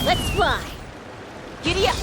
Let's fly! Giddy up!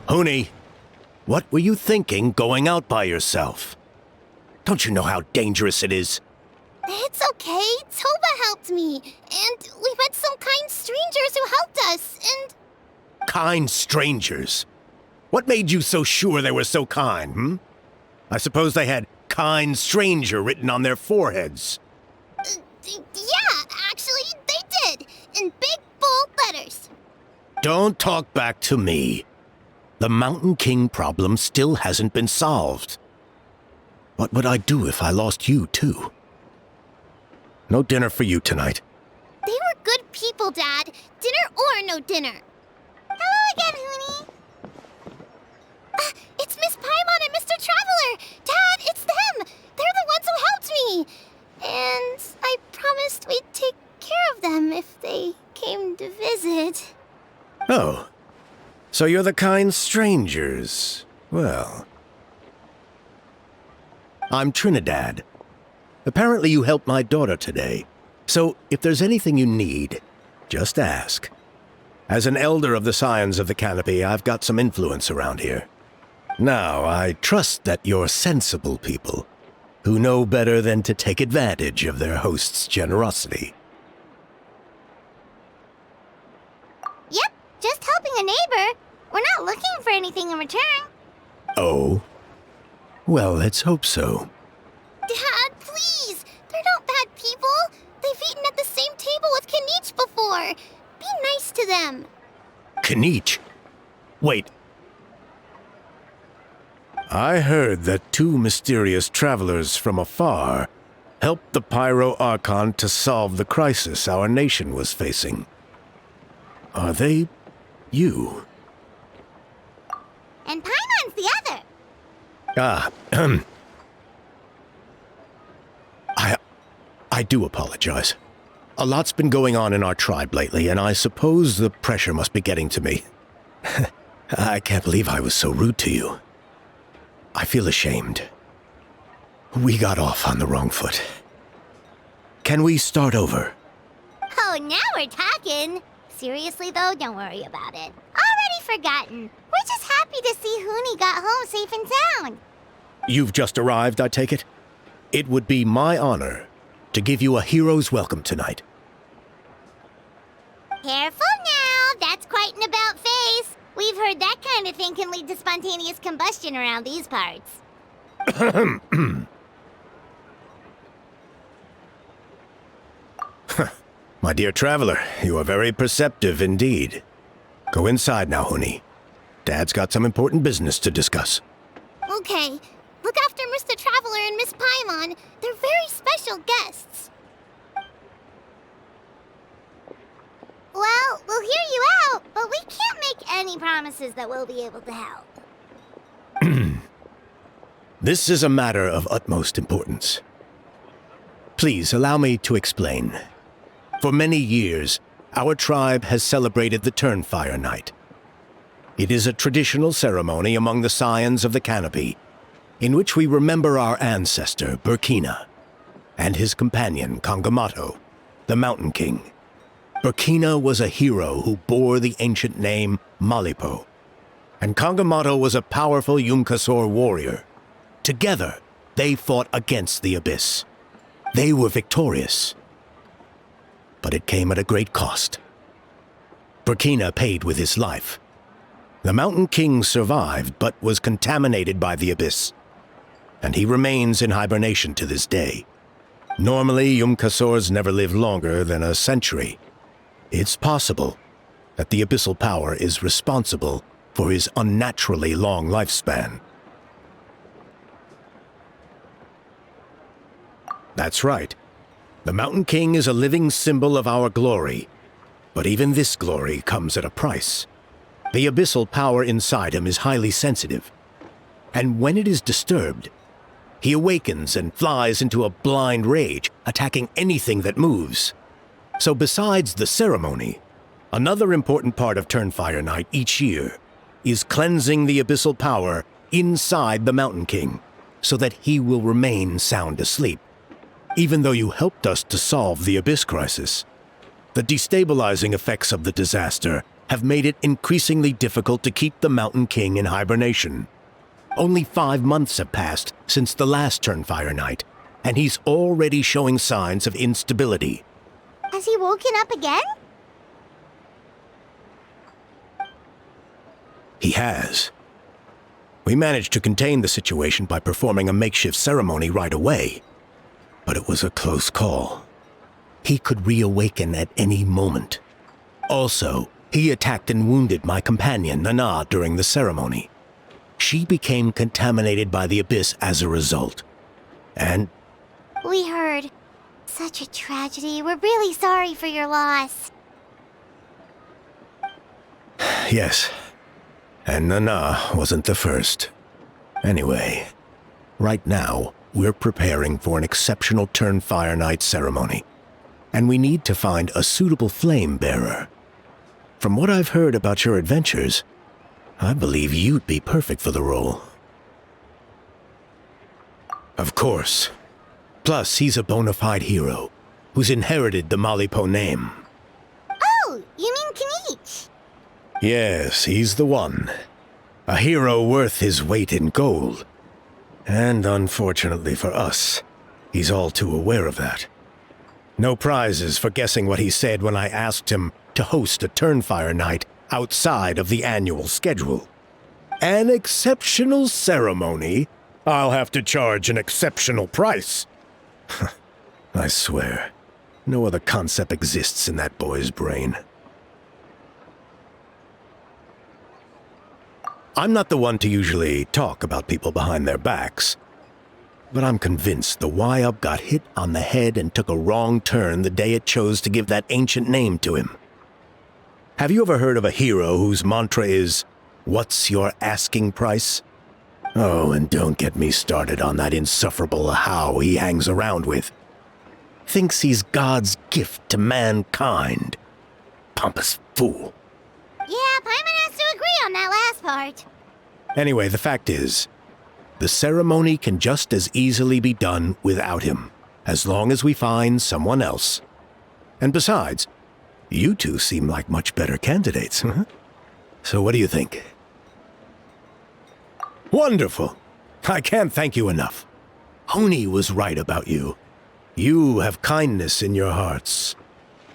Huni, what were you thinking going out by yourself? Don't you know how dangerous it is? It's okay. Toba helped me. And we met some kind strangers who helped us, and... Kind strangers? What made you so sure they were so kind, hmm? I suppose they had kind stranger written on their foreheads. Yeah, actually, they did. In big, bold letters. Don't talk back to me. The Mountain King problem still hasn't been solved. What would I do if I lost you, too? No dinner for you tonight. They were good people, Dad. Dinner or no dinner. Hello again, Huni. It's Miss Paimon and Mr. Traveler. Dad, it's them. They're the ones who helped me. And I promised we'd take care of them if they came to visit. Oh. So you're the kind strangers. Well... I'm Trinidad. Apparently you helped my daughter today. So if there's anything you need, just ask. As an elder of the Scions of the Canopy, I've got some influence around here. Now, I trust that you're sensible people, who know better than to take advantage of their host's generosity. Yep, just helping a neighbor. We're not looking for anything in return. Oh? Well, let's hope so. Dad, please! They're not bad people! They've eaten at the same table with Kanich before! Be nice to them! Kanich? Wait. I heard that two mysterious travelers from afar helped the Pyro Archon to solve the crisis our nation was facing. Are they... you? And Paimon's the other! I do apologize. A lot's been going on in our tribe lately, and I suppose the pressure must be getting to me. I can't believe I was so rude to you. I feel ashamed. We got off on the wrong foot. Can we start over? Oh, now we're talking! Seriously, though, don't worry about it. Already forgotten. We're just happy to see Huni got home safe and sound. You've just arrived, I take it? It would be my honor to give you a hero's welcome tonight. Careful now, that's quite an about-face. We've heard that kind of thing can lead to spontaneous combustion around these parts. My dear traveler, you are very perceptive indeed. Go inside now, Huni. Dad's got some important business to discuss. Okay. Look after Mr. Traveler and Miss Paimon. They're very special guests. Well, we'll hear you out, but we can't make any promises that we'll be able to help. This is a matter of utmost importance. Please allow me to explain. For many years, our tribe has celebrated the Turnfire Night. It is a traditional ceremony among the Scions of the Canopy, in which we remember our ancestor, Burkina, and his companion, Kangamato, the Mountain King. Burkina was a hero who bore the ancient name Malipo, and Kangamato was a powerful Yumkasor warrior. Together, they fought against the Abyss. They were victorious, but it came at a great cost. Burkina paid with his life. The Mountain King survived, but was contaminated by the Abyss, and he remains in hibernation to this day. Normally, Yumkasors never live longer than a century. It's possible that the Abyssal power is responsible for his unnaturally long lifespan. That's right. The Mountain King is a living symbol of our glory, but even this glory comes at a price. The abyssal power inside him is highly sensitive, and when it is disturbed, He awakens and flies into a blind rage, attacking anything that moves. So besides the ceremony, another important part of Turnfire Night each year is cleansing the abyssal power inside the Mountain King, so that he will remain sound asleep. Even though you helped us to solve the Abyss crisis, the destabilizing effects of the disaster have made it increasingly difficult to keep the Mountain King in hibernation. Only 5 months have passed since the last Turnfire Night, and he's already showing signs of instability. Has he woken up again? He has. We managed to contain the situation by performing a makeshift ceremony right away, but it was a close call. He could reawaken at any moment. Also, he attacked and wounded my companion, Nana, during the ceremony. She became contaminated by the Abyss as a result. And We heard. Such a tragedy. We're really sorry for your loss. yes, and Nana wasn't the first. Anyway, right now, we're preparing for an exceptional Turnfire Night ceremony, and we need to find a suitable flame bearer. From what I've heard about your adventures, I believe you'd be perfect for the role. Of course. Plus, he's a bona fide hero who's inherited the Malipo name. Oh, you mean Kinich? Yes, he's the one. A hero worth his weight in gold. And unfortunately for us, he's all too aware of that. No prizes for guessing what he said when I asked him to host a Turnfire Night outside of the annual schedule. An exceptional ceremony? I'll have to charge an exceptional price. I swear, no other concept exists in that boy's brain. I'm not the one to usually talk about people behind their backs, but I'm convinced the Y-Up got hit on the head and took a wrong turn the day it chose to give that ancient name to him. Have you ever heard of a hero whose mantra is, "What's your asking price?" Oh, and don't get me started on that insufferable How he hangs around with. Thinks he's God's gift to mankind. Pompous fool. Yeah, Paimon has to agree on that last part. Anyway, the fact is, the ceremony can just as easily be done without him, as long as we find someone else. And besides, you two seem like much better candidates, huh? So what do you think? Wonderful! I can't thank you enough. Oni was right about you. You have kindness in your hearts.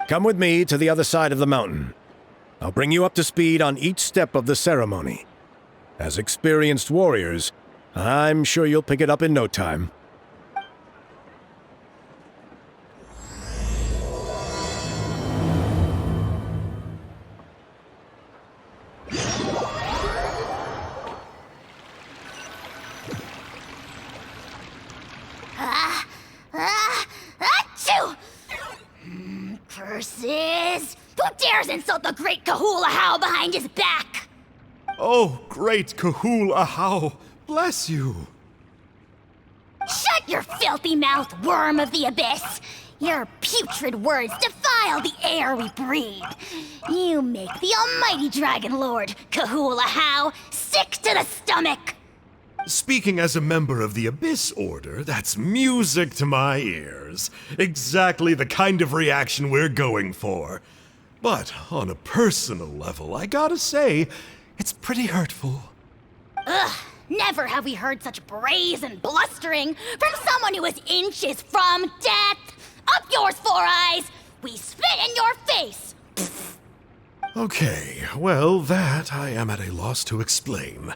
Come with me to the other side of the mountain. I'll bring you up to speed on each step of the ceremony. As experienced warriors, I'm sure you'll pick it up in no time. Achoo! Curses! Who dares insult the great Kahula How behind his back? Oh, great Kahul Ahau, bless you. Shut your filthy mouth, worm of the abyss! Your putrid words defile the air we breathe. You make the almighty Dragon Lord, Kahula How, sick to the stomach! Speaking as a member of the Abyss Order, that's music to my ears. Exactly the kind of reaction we're going for. But on a personal level, I gotta say, it's pretty hurtful. Ugh, never have we heard such brazen blustering from someone who is inches from death! Up yours, Four Eyes! We spit in your face! Okay, well, that I am at a loss to explain.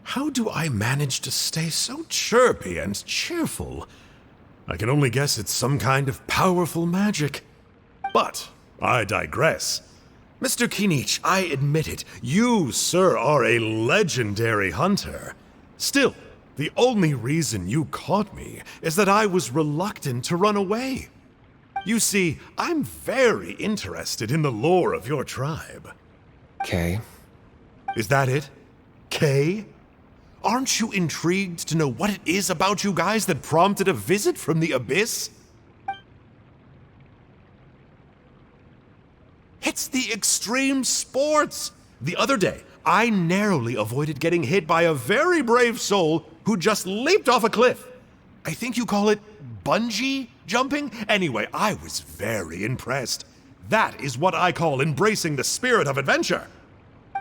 How do I manage to stay so chirpy and cheerful? I can only guess it's some kind of powerful magic. But I digress. Mr. Kinich, I admit it, you, sir, are a legendary hunter. Still, the only reason you caught me is that I was reluctant to run away. You see, I'm very interested in the lore of your tribe. Okay. Is that it? Kay? Aren't you intrigued to know what it is about you guys that prompted a visit from the Abyss? It's the extreme sports! The other day, I narrowly avoided getting hit by a very brave soul who just leaped off a cliff. I think you call it bungee jumping? Anyway, I was very impressed. That is what I call embracing the spirit of adventure.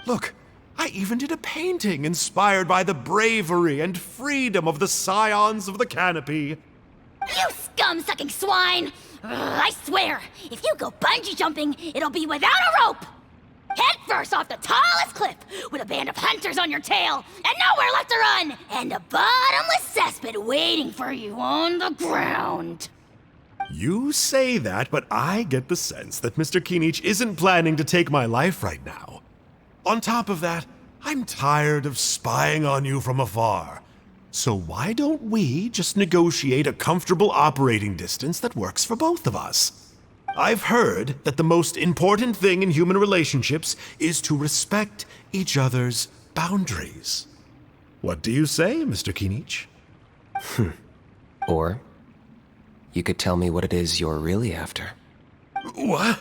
Look, I even did a painting inspired by the bravery and freedom of the Scions of the Canopy. You scum-sucking swine! I swear, if you go bungee jumping, it'll be without a rope! Head first off the tallest cliff, with a band of hunters on your tail, and nowhere left to run, and a bottomless cesspit waiting for you on the ground. You say that, but I get the sense that Mr. Kinich isn't planning to take my life right now. On top of that, I'm tired of spying on you from afar. So why don't we just negotiate a comfortable operating distance that works for both of us? I've heard that the most important thing in human relationships is to respect each other's boundaries. What do you say, Mr. Kinich? Or you could tell me what it is you're really after. What?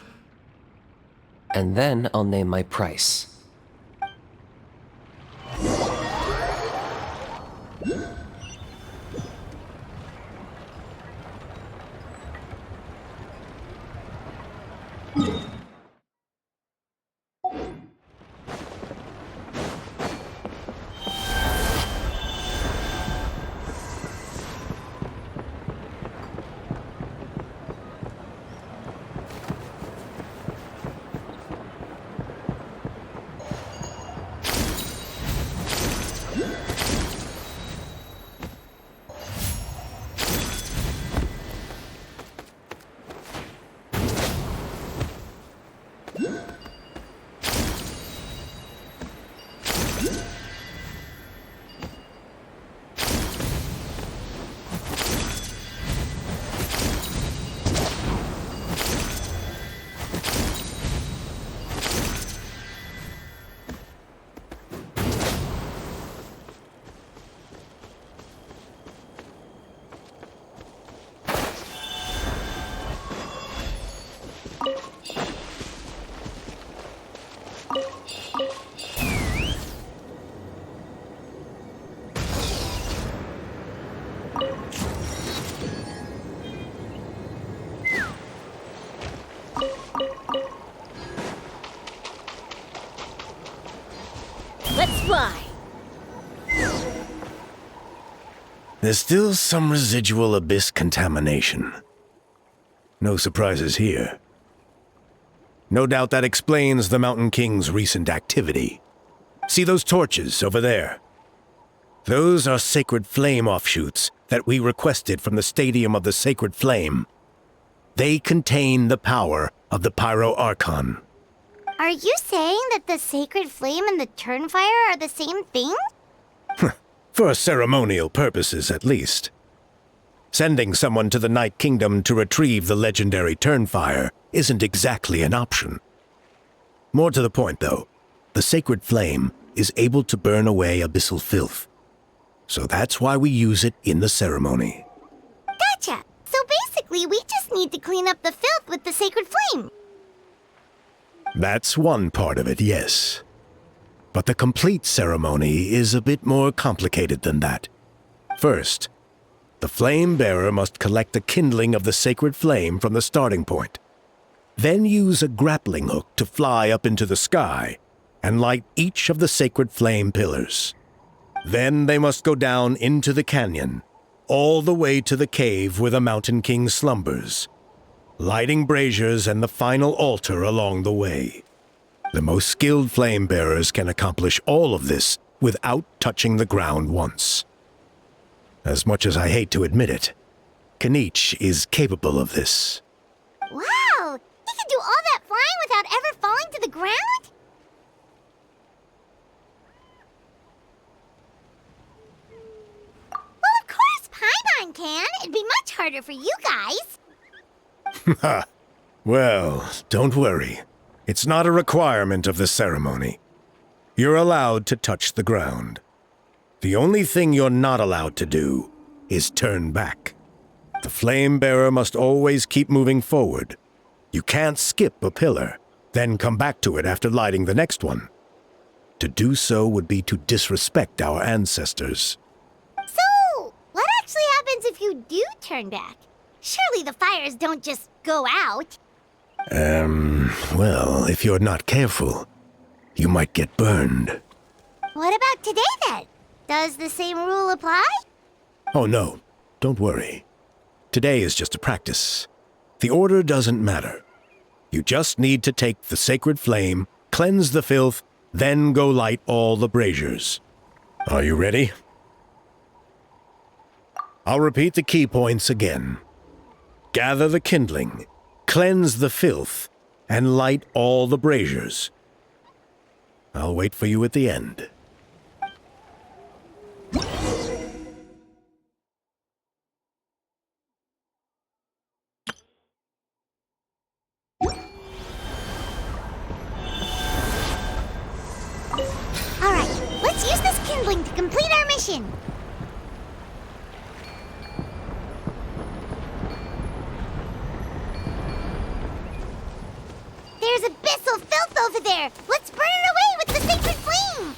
And then I'll name my price. Let's fly! There's still some residual abyss contamination. No surprises here. No doubt that explains the Mountain King's recent activity. See those torches over there? Those are sacred flame offshoots that we requested from the Stadium of the Sacred Flame. They contain the power of the Pyro Archon. Are you saying that the Sacred Flame and the Turnfire are the same thing? For ceremonial purposes, at least. Sending someone to the Night Kingdom to retrieve the legendary Turnfire isn't exactly an option. More to the point, though, the Sacred Flame is able to burn away abyssal filth. So that's why we use it in the ceremony. Gotcha! So basically, we just need to clean up the filth with the Sacred Flame. That's one part of it, yes. But the complete ceremony is a bit more complicated than that. First, the flame bearer must collect the kindling of the sacred flame from the starting point. Then use a grappling hook to fly up into the sky and light each of the sacred flame pillars. Then they must go down into the canyon, all the way to the cave where the Mountain King slumbers, lighting braziers and the final altar along the way. The most skilled flame bearers can accomplish all of this without touching the ground once. As much as I hate to admit it, Kinich is capable of this. Wow! He can do all that flying without ever falling to the ground? Well, of course Paimon can. It'd be much harder for you guys. Ha! Well, don't worry. It's not a requirement of the ceremony. You're allowed to touch the ground. The only thing you're not allowed to do is turn back. The flame bearer must always keep moving forward. You can't skip a pillar, then come back to it after lighting the next one. To do so would be to disrespect our ancestors. So, what actually happens if you do turn back? Surely the fires don't just go out. Well, if you're not careful, you might get burned. What about today then? Does the same rule apply? Oh no, don't worry. Today is just a practice. The order doesn't matter. You just need to take the sacred flame, cleanse the filth, then go light all the braziers. Are you ready? I'll repeat the key points again. Gather the kindling, cleanse the filth, and light all the braziers. I'll wait for you at the end. Alright, let's use this kindling to complete our mission. There's Abyssal filth over there! Let's burn it away with the sacred flame!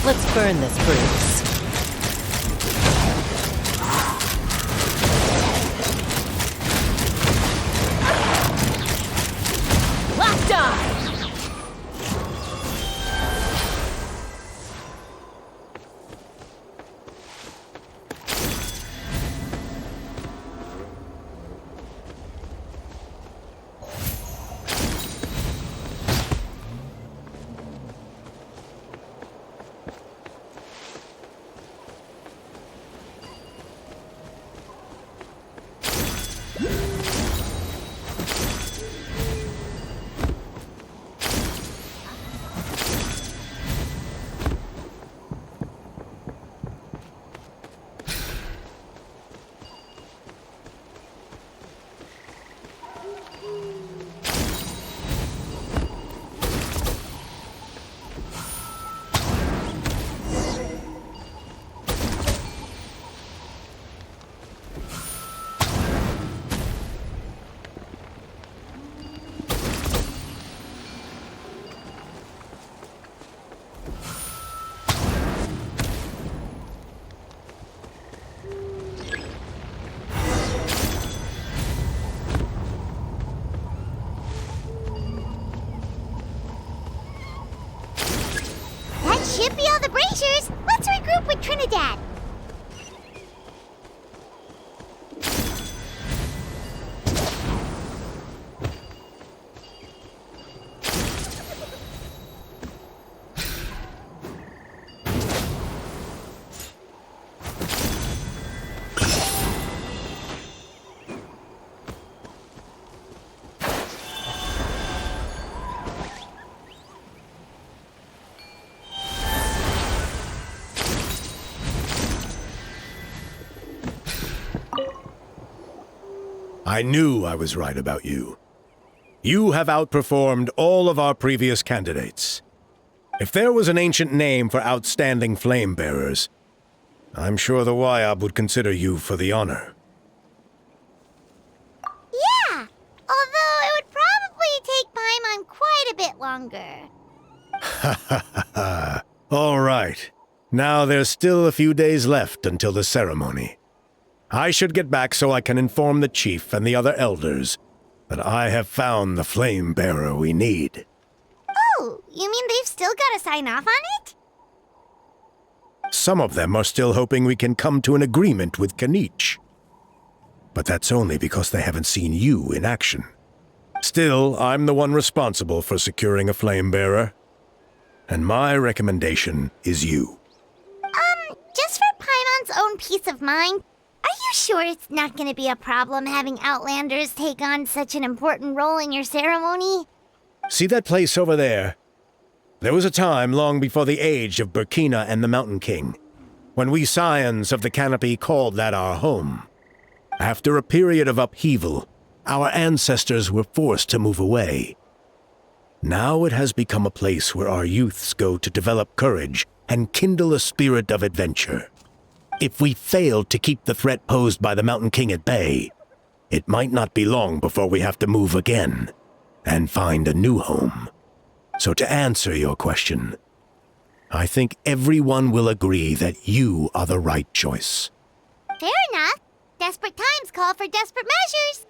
Let's burn this bruise. Locked on! Should be all the Braziers. Let's regroup with Trinidad. I knew I was right about you. You have outperformed all of our previous candidates. If there was an ancient name for outstanding flame bearers, I'm sure the Wyab would consider you for the honor. Yeah, although it would probably take Paimon quite a bit longer. All right. Now there's still a few days left until the ceremony. I should get back so I can inform the chief and the other elders that I have found the flame bearer we need. Oh, you mean they've still got to sign off on it? Some of them are still hoping we can come to an agreement with Kanich. But that's only because they haven't seen you in action. Still, I'm the one responsible for securing a flame bearer. And my recommendation is you. Just for Paimon's own peace of mind, are you sure it's not going to be a problem having Outlanders take on such an important role in your ceremony? See that place over there? There was a time long before the age of Burkina and the Mountain King, when we Scions of the Canopy called that our home. After a period of upheaval, our ancestors were forced to move away. Now it has become a place where our youths go to develop courage and kindle a spirit of adventure. If we failed to keep the threat posed by the Mountain King at bay, it might not be long before we have to move again and find a new home. So to answer your question, I think everyone will agree that you are the right choice. Fair enough. Desperate times call for desperate measures.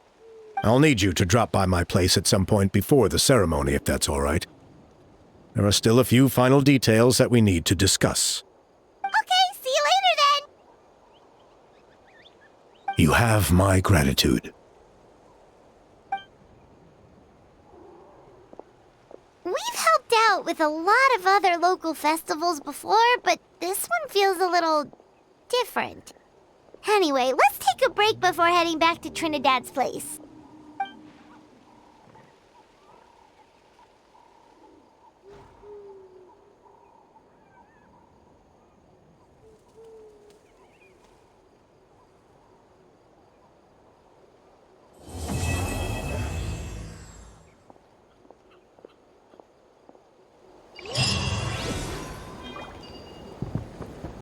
I'll need you to drop by my place at some point before the ceremony, if that's all right. There are still a few final details that we need to discuss. Okay, see you later then. You have my gratitude. We've helped out with a lot of other local festivals before, but this one feels a little different. Anyway, let's take a break before heading back to Trinidad's place.